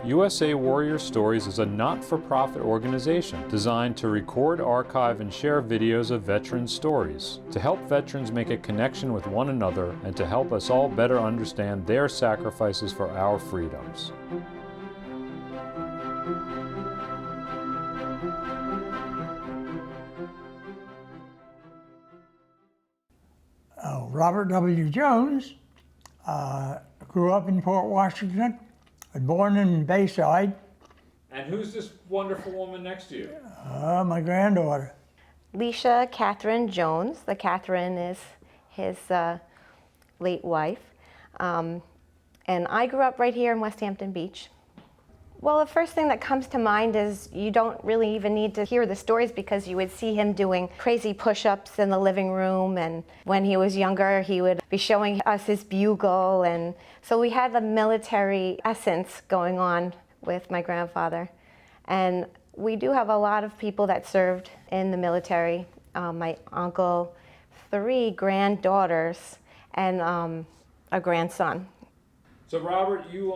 USA Warrior Stories is a not-for-profit organization designed to record, archive, and share videos of veteran stories, to help veterans make a connection with one another and to help us all better understand their sacrifices for our freedoms. Robert W. Jones grew up in Port Washington, was born in Bayside. And who's this wonderful woman next to you? My granddaughter. Lisha Catherine Jones. The Catherine is his late wife. And I grew up right here in Westhampton Beach. Well, the first thing that comes to mind is you don't really even need to hear the stories because you would see him doing crazy push-ups in the living room, and when he was younger he would be showing us his bugle, and so we had the military essence going on with my grandfather. And we do have a lot of people that served in the military. My uncle, 3 granddaughters, and a grandson. So Robert, you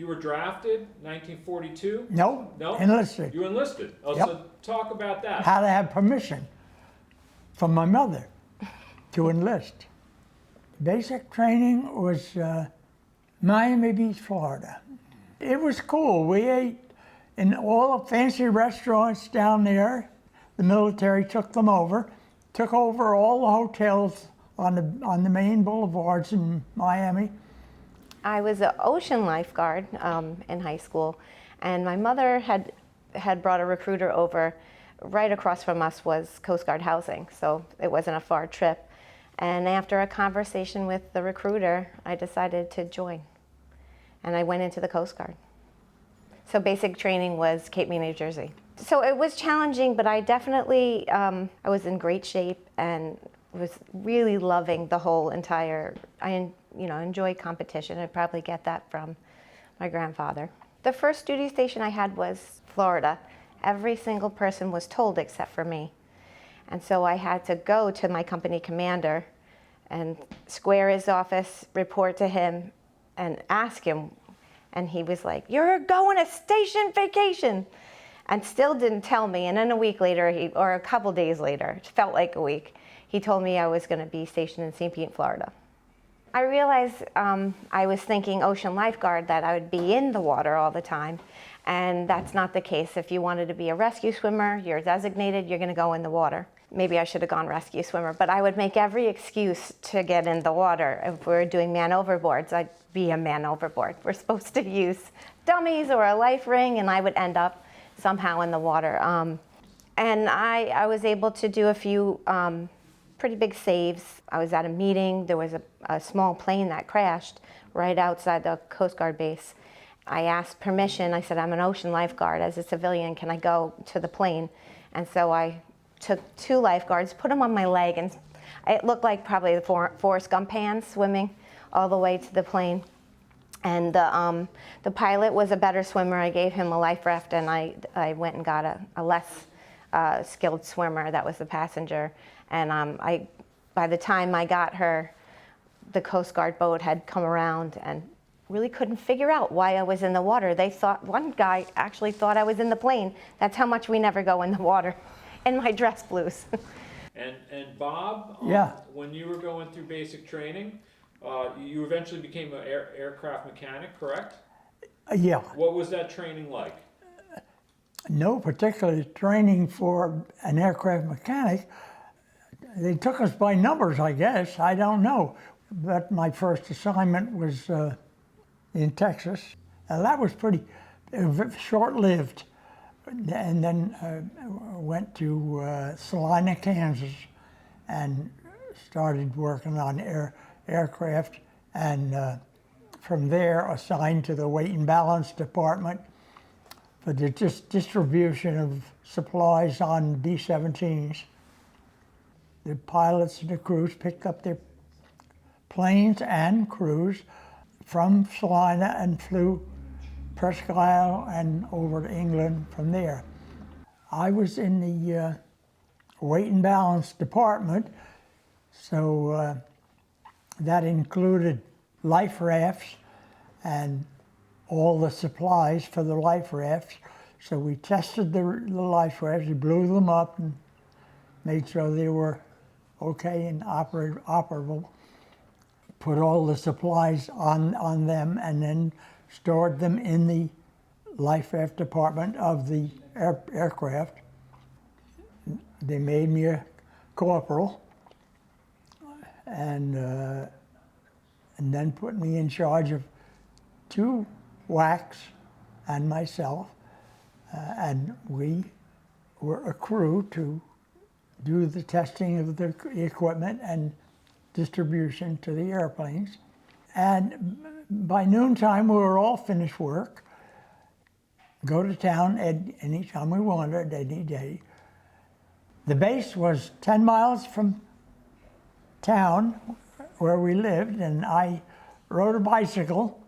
were drafted 1942? No, No? enlisted. You enlisted. Oh, Yep. So talk about that. Had to have permission from my mother to enlist. Basic training was Miami Beach, Florida. It was cool. We ate in all the fancy restaurants down there. The military took over all the hotels on the main boulevards in Miami. I was an ocean lifeguard in high school, and my mother had brought a recruiter over. Right across from us was Coast Guard housing, so it wasn't a far trip. And after a conversation with the recruiter, I decided to join, and I went into the Coast Guard. So basic training was Cape May, New Jersey. So it was challenging, but I definitely, I was in great shape and was really loving the whole entire, enjoy competition. I'd probably get that from my grandfather. The first duty station I had was Florida. Every single person was told except for me. And so I had to go to my company commander and square his office, report to him, and ask him. And he was like, "You're going to station vacation," and still didn't tell me. And then a week later, or a couple days later, it felt like a week, he told me I was going to be stationed in St. Pete, Florida. I realized I was thinking ocean lifeguard, that I would be in the water all the time, and that's not the case. If you wanted to be a rescue swimmer, you're designated, you're going to go in the water. Maybe I should have gone rescue swimmer, but I would make every excuse to get in the water. If we were doing man overboards, I'd be a man overboard. We're supposed to use dummies or a life ring, and I would end up somehow in the water. And I was able to do a few pretty big saves. I was at a meeting. There was a small plane that crashed right outside the Coast Guard base. I asked permission. I said, "I'm an ocean lifeguard. As a civilian, can I go to the plane?" And so I took 2 lifeguards, put them on my leg, and it looked like probably the Forrest Gump hands swimming all the way to the plane. And the pilot was a better swimmer. I gave him a life raft, and I went and got a less skilled swimmer that was the passenger. And by the time I got her, the Coast Guard boat had come around and really couldn't figure out why I was in the water. They thought, one guy actually thought I was in the plane. That's how much we never go in the water, in my dress blues. And Bob, Yeah. when you were going through basic training, you eventually became an aircraft mechanic, correct? Yeah. What was that training like? No particular training for an aircraft mechanic. They took us by numbers, I guess. I don't know. But my first assignment was in Texas. And that was pretty short-lived. And then went to Salina, Kansas, and started working on aircraft. And from there, assigned to the weight and balance department for the distribution of supplies on B-17s. The pilots and the crews picked up their planes and crews from Salina and flew Presque Isle and over to England from there. I was in the weight and balance department, so that included life rafts and all the supplies for the life rafts. So we tested the life rafts, we blew them up and made sure they were okay and operable. Put all the supplies on them and then stored them in the life raft department of the aircraft. They made me a corporal and then put me in charge of 2 WACs and myself, and we were a crew to do the testing of the equipment and distribution to the airplanes. And by noontime, we were all finished work, go to town anytime we wanted, any day. The base was 10 miles from town where we lived, and I rode a bicycle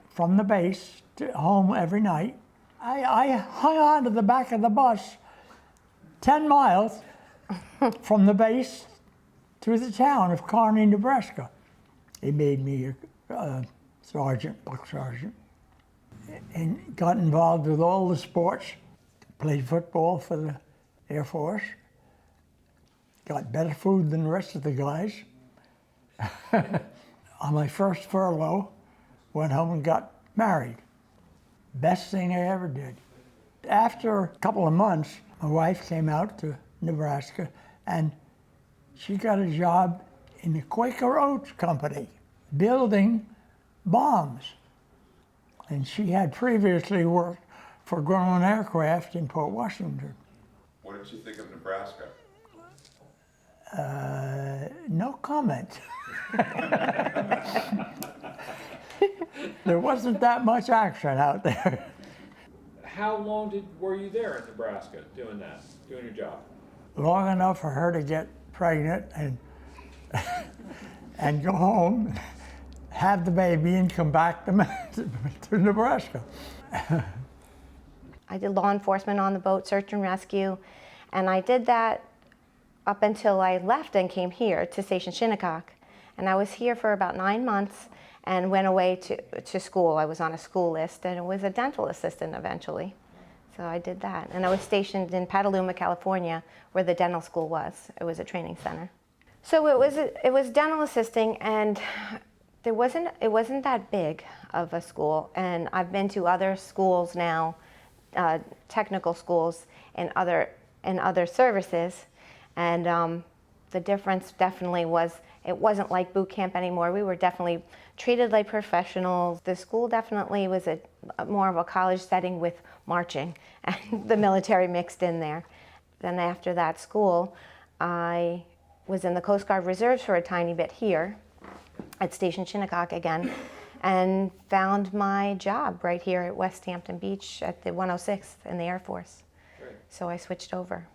from the base to home every night. I hung on to the back of the bus 10 miles from the base to the town of Kearney, Nebraska. They made me a sergeant, buck sergeant, and got involved with all the sports. Played football for the Air Force. Got better food than the rest of the guys. On my first furlough, went home and got married. Best thing I ever did. After a couple of months, my wife came out to Nebraska and she got a job in the Quaker Oats Company, building bombs. And she had previously worked for Grumman Aircraft in Port Washington. What did you think of Nebraska? No comment. There wasn't that much action out there. How long were you there in Nebraska doing your job? Long enough for her to get pregnant and and go home, have the baby, and come back to Nebraska. I did law enforcement on the boat, search and rescue, and I did that up until I left and came here to Station Shinnecock. And I was here for about 9 months and went away to school. I was on a school list and was a dental assistant eventually. So I did that. And I was stationed in Petaluma, California, where the dental school was. It was a training center. So it was dental assisting, and it wasn't that big of a school. And I've been to other schools now, technical schools in other services, and the difference definitely was it wasn't like boot camp anymore. We were definitely treated like professionals. The school definitely was more of a college setting with marching and the military mixed in there. Then after that school, I was in the Coast Guard Reserves for a tiny bit here at Station Shinnecock again, and found my job right here at Westhampton Beach at the 106th in the Air Force. Great. So I switched over.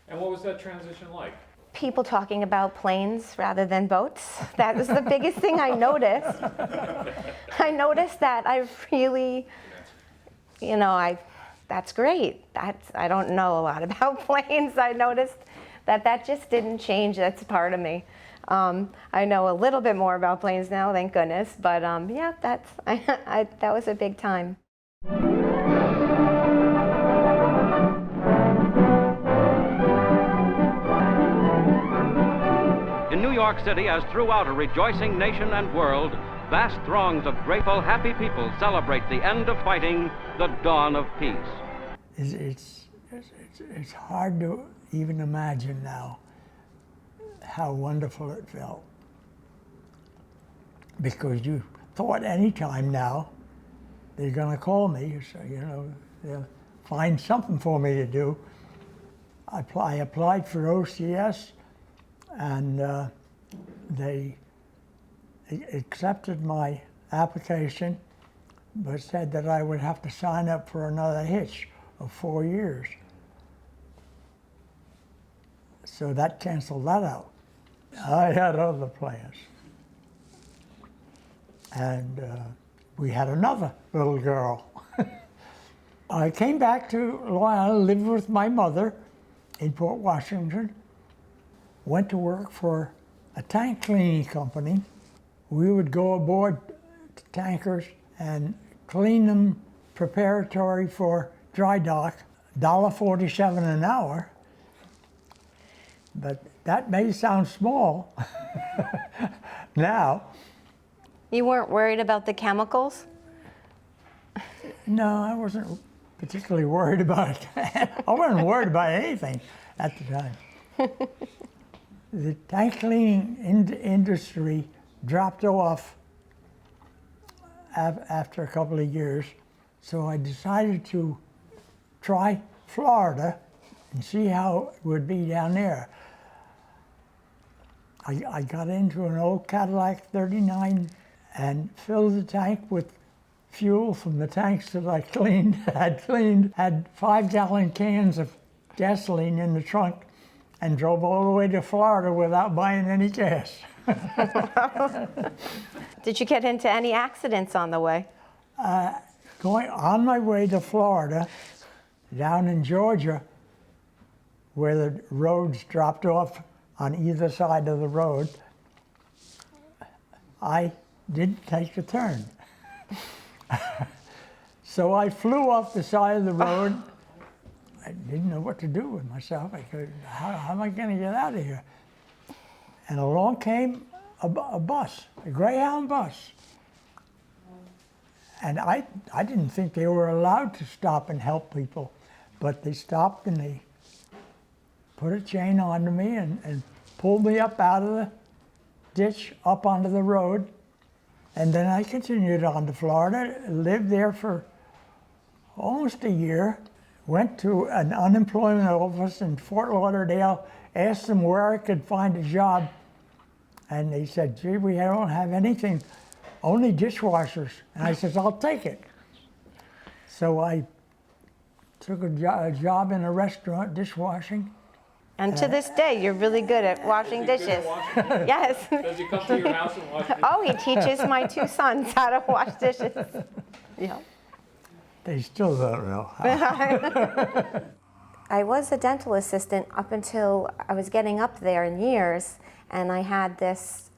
And what was that transition like? People talking about planes rather than boats. That was the biggest thing I noticed. I noticed that I really, that's great. I don't know a lot about planes. I noticed that just didn't change. That's part of me. I know a little bit more about planes now, thank goodness. But yeah, that was a big time. In New York City, as throughout a rejoicing nation and world, vast throngs of grateful, happy people celebrate the end of fighting, the dawn of peace. It's hard to even imagine now how wonderful it felt. Because you thought any time now they're going to call me, so they'll find something for me to do. I applied for OCS, and they accepted my application, but said that I would have to sign up for another hitch of 4 years. So that canceled that out. I had other plans. And we had another little girl. I came back to Long Island, lived with my mother in Port Washington, went to work for a tank cleaning company. We would go aboard tankers and clean them preparatory for dry dock, $1.47 an hour. But that may sound small now. You weren't worried about the chemicals? No, I wasn't particularly worried about it. I wasn't worried about anything at the time. The tank cleaning industry dropped off after a couple of years, so I decided to try Florida and see how it would be down there. I got into an old Cadillac 39 and filled the tank with fuel from the tanks that I had 5-gallon cans of gasoline in the trunk and drove all the way to Florida without buying any gas. Did you get into any accidents on the way? Going on my way to Florida, down in Georgia, where the roads dropped off on either side of the road, I didn't take a turn. So I flew off the side of the road. I didn't know what to do with myself. I could, how am I going to get out of here? And along came a bus, a Greyhound bus. And I didn't think they were allowed to stop and help people, but they stopped and they put a chain onto me and pulled me up out of the ditch, up onto the road. And then I continued on to Florida, lived there for almost a year, went to an unemployment office in Fort Lauderdale, asked them where I could find a job, and they said, gee, we don't have anything, only dishwashers. And I said, I'll take it. So I took a job in a restaurant dishwashing. And to this day, you're really good at washing dishes. Yes. Does he come to your house and wash dishes? Oh, he teaches my 2 sons how to wash dishes. Yeah. They still don't know. I was a dental assistant up until I was getting up there in years, and I had this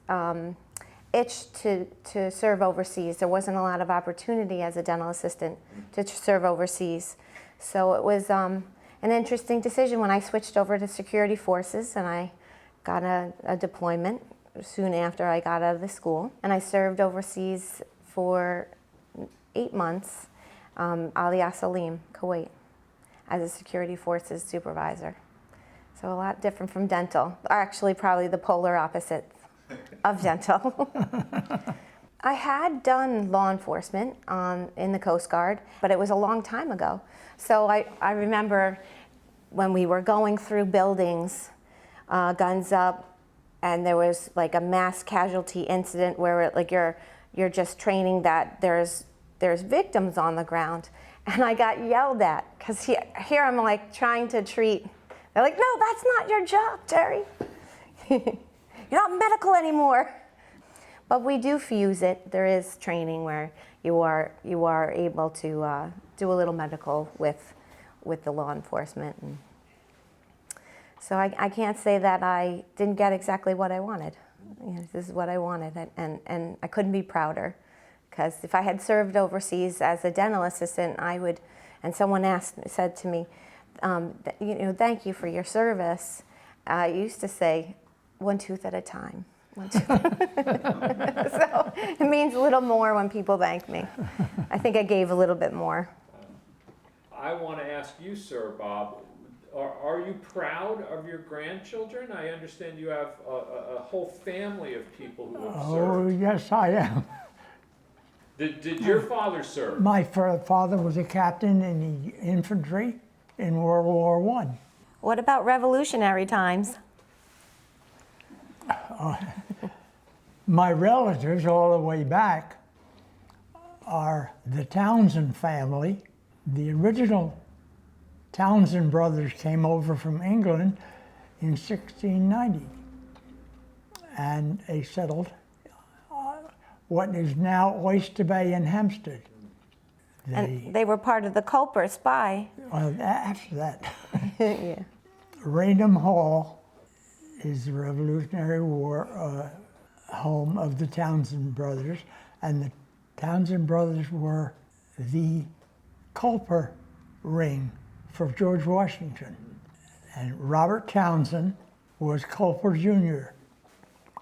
itch to serve overseas. There wasn't a lot of opportunity as a dental assistant to serve overseas. So it was an interesting decision when I switched over to security forces, and I got a deployment soon after I got out of the school. And I served overseas for 8 months, Ali Salim, Kuwait, as a security forces supervisor. So a lot different from dental, actually probably the polar opposite of dental. I had done law enforcement in the Coast Guard, but it was a long time ago. So I remember when we were going through buildings, guns up, and there was like a mass casualty incident where you're just training that there's victims on the ground. And I got yelled at, because here I'm like trying to treat, they're like, no, that's not your job, Terry. You're not medical anymore. But we do fuse it. There is training where you are able to do a little medical with the law enforcement. And so I can't say that I didn't get exactly what I wanted. This is what I wanted, and I couldn't be prouder. Because if I had served overseas as a dental assistant, I would, and someone said to me, thank you for your service. I used to say, 1 tooth at a time. 1 tooth. So it means a little more when people thank me. I think I gave a little bit more. I want to ask you, sir, Bob, are you proud of your grandchildren? I understand you have a whole family of people who have served. Oh, yes, I am. Did your father serve? My father was a captain in the infantry in World War I. What about revolutionary times? My relatives all the way back are the Townsend family. The original Townsend brothers came over from England in 1690, and they settled what is now Oyster Bay and Hempstead. And they were part of the Culper spy. After that. Yeah. Raynham Hall is the Revolutionary War home of the Townsend brothers, and the Townsend brothers were the Culper ring for George Washington. And Robert Townsend was Culper Jr.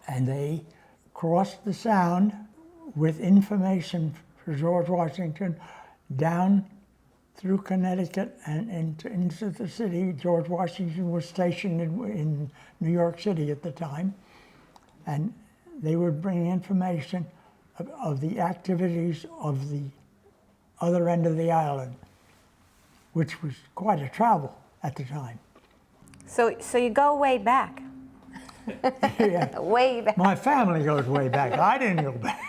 And they crossed the Sound with information for George Washington down through Connecticut and into the city. George Washington was stationed in New York City at the time. And they would bring information of the activities of the other end of the island, which was quite a travel at the time. So you go way back. Yeah. Way back. My family goes way back. I didn't go back.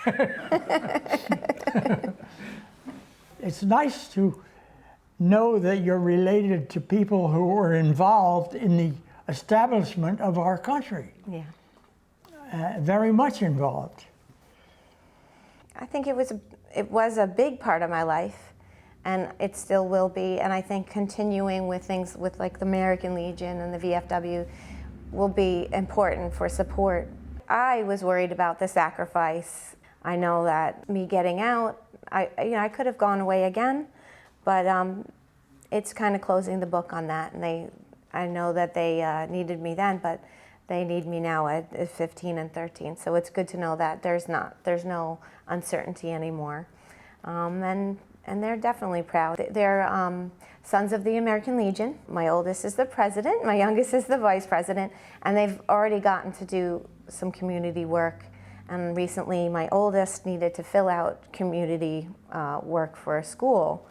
It's nice to know that you're related to people who were involved in the establishment of our country. Yeah. Very much involved. I think it was a big part of my life, and it still will be. And I think continuing with things with like the American Legion and the VFW will be important for support. I was worried about the sacrifice. I know that me getting out, I could have gone away again, but it's kind of closing the book on that. And I know that they needed me then, but they need me now at 15 and 13. So it's good to know that there's no uncertainty anymore. And they're definitely proud. They're sons of the American Legion. My oldest is the president, my youngest is the vice president, and they've already gotten to do some community work. And recently my oldest needed to fill out community work for a school,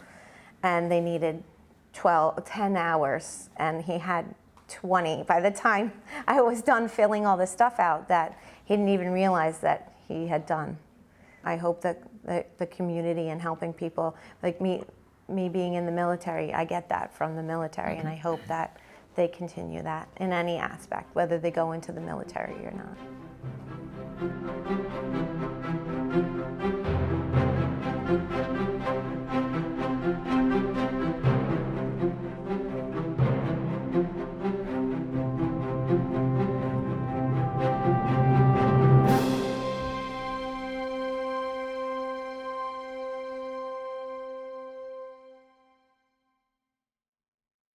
and they needed 10 hours, and he had 20. By the time I was done filling all the stuff out that he didn't even realize that he had done. I hope that the community and helping people, like me being in the military, I get that from the military, and I hope that they continue that in any aspect, whether they go into the military or not.